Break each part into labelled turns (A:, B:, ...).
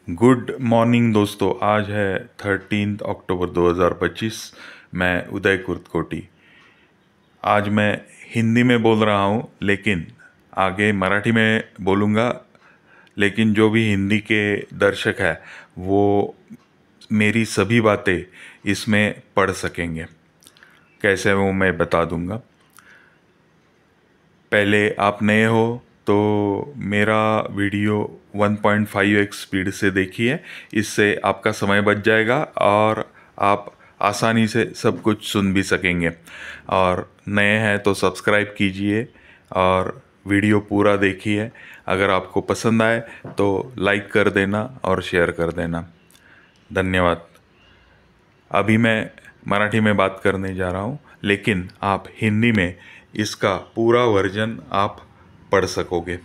A: Good morning दोस्तों। आज है 13 अक्टूबर 2025। मैं उदय कुर्तकोटी। आज मैं हिंदी में बोल रहा हूँ, लेकिन आगे मराठी में बोलूँगा। लेकिन जो भी हिंदी के दर्शक हैं वो मेरी सभी बातें इसमें पढ़ सकेंगे। कैसे वो मैं बता दूँगा। पहले आप नए हो तो मेरा वीडियो 1.5x स्पीड से देखिए। इससे आपका समय बच जाएगा और आप आसानी से सब कुछ सुन भी सकेंगे। और नए हैं तो सब्सक्राइब कीजिए और वीडियो पूरा देखिए। अगर आपको पसंद आए तो लाइक कर देना और शेयर कर देना। धन्यवाद। अभी मैं मराठी में बात करने जा रहा हूँ, लेकिन आप हिंदी में इसका पूरा वर्जन आप पढ़ सकोगे।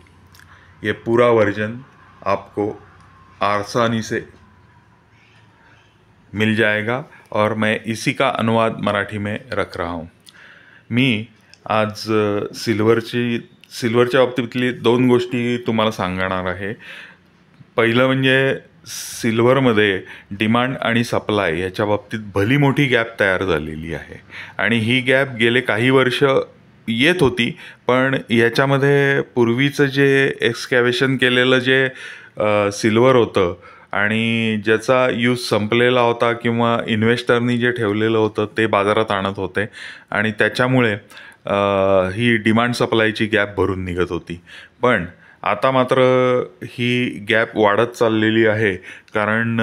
A: ये पूरा वर्जन आपको आसानी से मिल जाएगा और मैं इसी का अनुवाद मराठी में रख रहा हूँ। मी आज सिल्वरच्या बाबतीतली दोन गोष्टी तुम्हाला सांगणार आहे। पहिलं म्हणजे सिल्वरमध्ये डिमांड आणि सप्लाय याच्या बाबतीत भली मोठी गॅप तयार झालेली आहे आणि ही गॅप गेले काही वर्ष येत होती, पण याच्यामध्ये पूर्वीचं जे एक्सकॅव्हेशन केलेलं जे सिल्वर होतं आणि ज्याचा यूज संपलेला होता किंवा इन्व्हेस्टरनी जे ठेवलेलं होतं ते बाजारात आणत होते आणि त्याच्यामुळे ही डिमांड सप्लायची गॅप भरून निघत होती। पण आता मात्र ही गॅप वाढत चाललेली आहे, कारण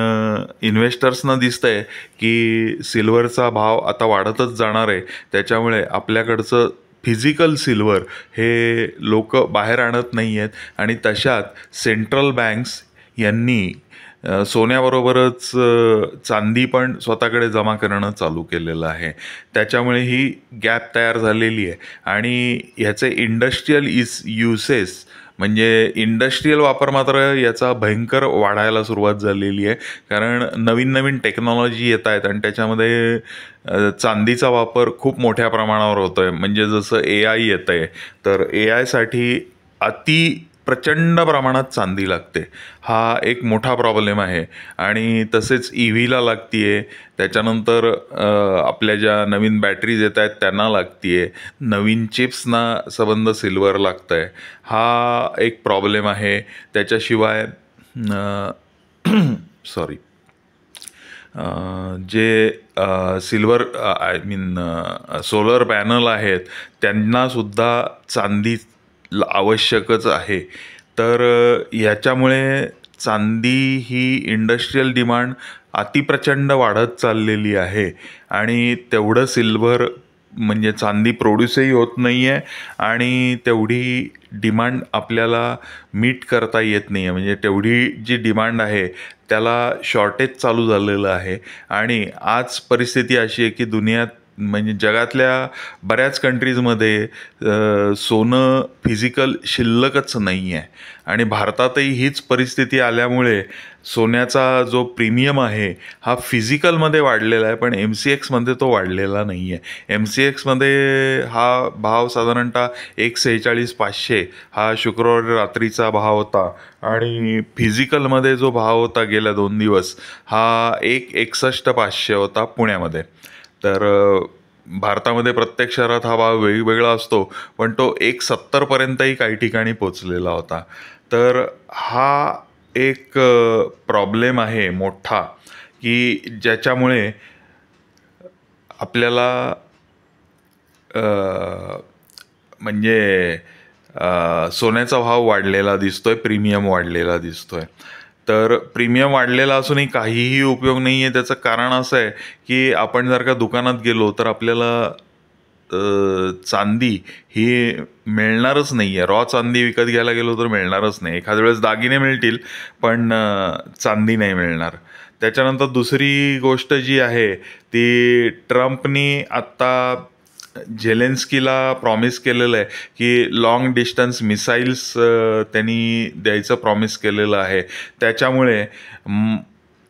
A: इन्व्हेस्टर्सना दिसतंय की सिल्वरचा भाव आता वाढतच जाणार आहे। त्याच्यामुळे आपल्याकडचं फिजिकल सिल्वर हे लोक बाहेर आणत नाही आहेत आणि तशात सेंट्रल बँक्स यांनी सोन्याबरोबरच चांदी पण स्वतःकडे जमा करणं चालू केलेलं आहे। त्याच्यामुळे ही गॅप तयार झालेली आहे आणि ह्याचे इंडस्ट्रियल युसेस म्हणजे इंडस्ट्रियल वापर मात्र याचा भयंकर वाढायला सुरुवात झालेली आहे, कारण नवीन नवीन टेक्नॉलॉजी येत आहेत आणि त्याच्यामध्ये चांदीचा वापर खूप मोठ्या प्रमाणावर होतो आहे। म्हणजे जसं AI येतं आहे, तर AIसाठी अति प्रचंड प्रमाणात चांदी लागते। हा एक मोठा प्रॉब्लेम आहे आणि तसेच EVला लागती आहे। त्याच्यानंतर आपल्या ज्या नवीन बॅटरीज येत आहेत त्यांना लागती आहे। नवीन चिप्सना संबंध सिल्वर लागतं आहे। हा एक प्रॉब्लेम आहे। त्याच्याशिवाय सॉरी जे सिल्वर सोलर पॅनल आहेत त्यांनासुद्धा चांदी आवश्यकच आहे। तर याच्यामुळे चांदी ही इंडस्ट्रियल डिमांड अतिप्रचंड वाढत चाललेली आहे आणि तेवढं सिल्वर म्हणजे चांदी प्रोड्यूसही होत नाही आहे आणि तेवढी डिमांड आपल्याला मीट करता येत नाही आहे। म्हणजे तेवढी जी डिमांड आहे त्याला शॉर्टेज चालू झालेलं आहे आणि आज परिस्थिती अशी आहे की दुनियात म्हणजे जगातल्या बऱ्याच कंट्रीजमध्ये सोनं फिजिकल शिल्लकच नाही आहे आणि भारतातही हीच परिस्थिती आल्यामुळे सोन्याचा जो प्रीमियम आहे हा फिजिकलमध्ये वाढलेला आहे, पण MCXमध्ये तो वाढलेला नाही आहे। MCXमध्ये हा भाव साधारणतः 1.46-500 हा शुक्रवारी रात्रीचा भाव होता आणि फिजिकलमध्ये जो भाव होता गेल्या 2 दिवस हा 1.61-500 होता पुण्यामध्ये। तर भारतामध्ये प्रत्येक शहरात हा भाव वेगवेगळा असतो, पण तो 1.70पर्यंतही काही ठिकाणी पोचलेला होता। तर हा एक प्रॉब्लेम आहे मोठा की ज्याच्यामुळे आपल्याला म्हणजे सोन्याचा भाव वाढलेला दिसतोय, प्रीमियम वाढलेला दिसतोय। तर प्रीमियम वाढलेला असूनही काहीही उपयोग नाही आहे। त्याचं कारण असं आहे की आपण जर का दुकानात गेलो तर आपल्याला चांदी ही मिळणारच नाही आहे। रॉ चांदी विकत घ्यायला गेलो तर मिळणारच नाही। एखाद्या वेळेस दागिने मिळतील पण चांदी नाही मिळणार। त्याच्यानंतर दुसरी गोष्ट जी आहे ती ट्रम्पनी आत्ता झेलेन्स्कीला प्रॉमिस केलेलं आहे की लॉंग डिस्टन्स मिसाईल्स त्यांनी द्यायचं प्रॉमिस केलेलं आहे। त्याच्यामुळे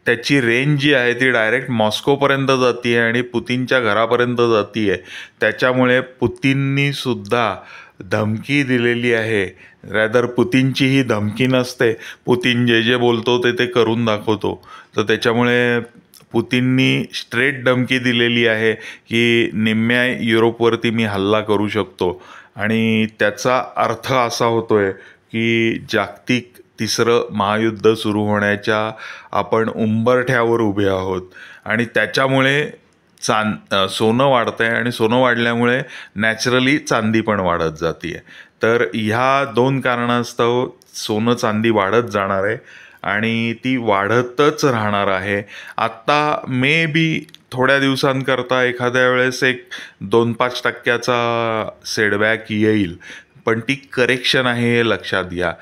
A: त्याची रेंज जी आहे ती डायरेक्ट मॉस्कोपर्यंत जाते आहे आणि पुतीनच्या घरापर्यंत जाते आहे। त्याच्यामुळे पुतीननीसुद्धा धमकी दिलेली आहे. रॅदर पुतीनची ही धमकी नसते. पुतीन जे जे बोलतो ते करून दाखवतो. तर त्याच्यामुळे पुतीननी स्ट्रेट धमकी दिलेली आहे की निम्म्या युरोपवरती मी हल्ला करू शकतो. आणि त्याचा अर्थ असा होतोय की जागतिक तिसरं महायुद्ध सुरू होण्याच्या आपण उंबरठ्यावर उभे आहोत. आणि त्याच्यामुळे सोनं वाढतंय आणि सोनं वाढल्यामुळे नॅचरली चांदी पण वाढत जाते. तर ह्या 2 कारणास्तव सोनं चांदी वाढत जाणार आहे आणि ती वाढतच राहणार आहे. आत्ता मे बी थोड्या दिवसांकरता एखाद्या वेळेस एक 2-5% सेटबॅक येईल, पण ती करेक्शन आहे हे लक्षात घ्या.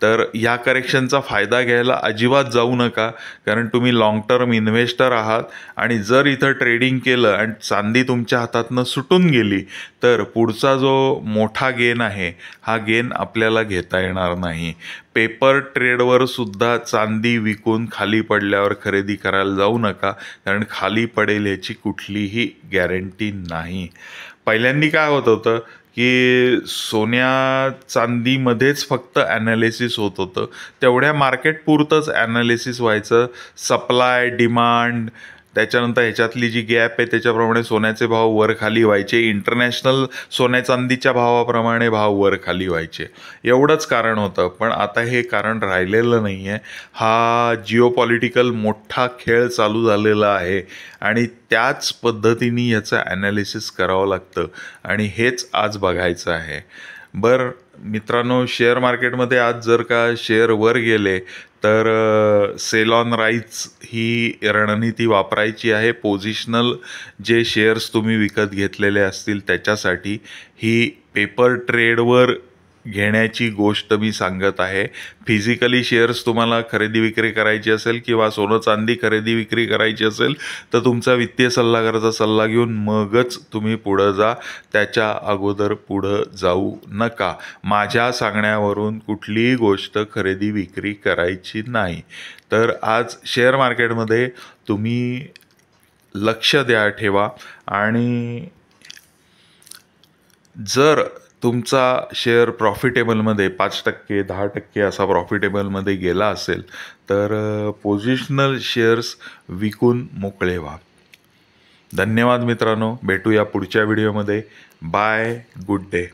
A: तर या करेक्शनचा फायदा घ्यायला अजिबात जाऊ नका, कारण तुम्ही लाँग टर्म इन्व्हेस्टर आहात. आणि जर इथं ट्रेडिंग केलं आणि चांदी तुमच्या हातातनं सुटून गेली तर पुढचा जो मोठा गेन आहे हा गेन आपल्याला घेता येणार नाही. पेपर ट्रेडवर सुद्धा चांदी विकून खाली पडल्यावर खरेदी करायला जाऊ नका, कारण खाली पडेल याची कुठलीही गॅरंटी नाही. पहिल्यांदा काय होत होतं की सोन्या चांदीमध्येच फक्त ॲनालिसिस होत होतं. तेवढ्या मार्केट पुरतंच ॲनालिसिस व्हायचं. सप्लाय डिमांड त्याच्यानंतर ह्याच्यातली जी गॅप आहे त्याच्याप्रमाणे सोन्याचे भाव वर खाली व्हायचे. इंटरनॅशनल सोन्या चांदीच्या भावाप्रमाणे भाव वर खाली व्हायचे. एवढंच कारण होतं. पण आता हे कारण राहिलेलं नाही आहे. हा जिओपॉलिटिकल मोठा खेळ चालू झालेला आहे आणि त्याच पद्धतीने याचं ॲनालिसिस करावं लागतं आणि हेच आज बघायचं आहे. बरं मित्रांनो, शेअर मार्केटमध्ये आज जर का शेअर वर गेले तर सेल ऑन राईट्स ही रणनीती वापरायची आहे. पोझिशनल जे शेअर्स तुम्ही विकत घेतलेले असतील त्याच्यासाठी ही पेपर ट्रेडवर घेण्याची गोष्ट मी सांगत आहे. फिजिकली शेअर्स तुम्हाला खरेदी विक्री करायची असेल किंवा सोनं चांदी खरेदी विक्री करायची असेल तर तुमचा वित्तीय सल्लागाराचा सल्ला घेऊन मगच तुम्ही पुढं जा. त्याच्या अगोदर पुढं जाऊ नका. माझ्या सांगण्यावरून कुठलीही गोष्ट खरेदी विक्री करायची नाही. तर आज शेअर मार्केटमध्ये तुम्ही लक्ष द्या, ठेवा. आणि जर तुमचा शेअर प्रॉफिटेबलमध्ये 5% 10% असा प्रॉफिटेबलमध्ये गेला असेल तर पोझिशनल शेअर्स विकून मोकळे व्हा. धन्यवाद मित्रांनो. भेटूया पुढच्या व्हिडिओमध्ये. बाय. Good day.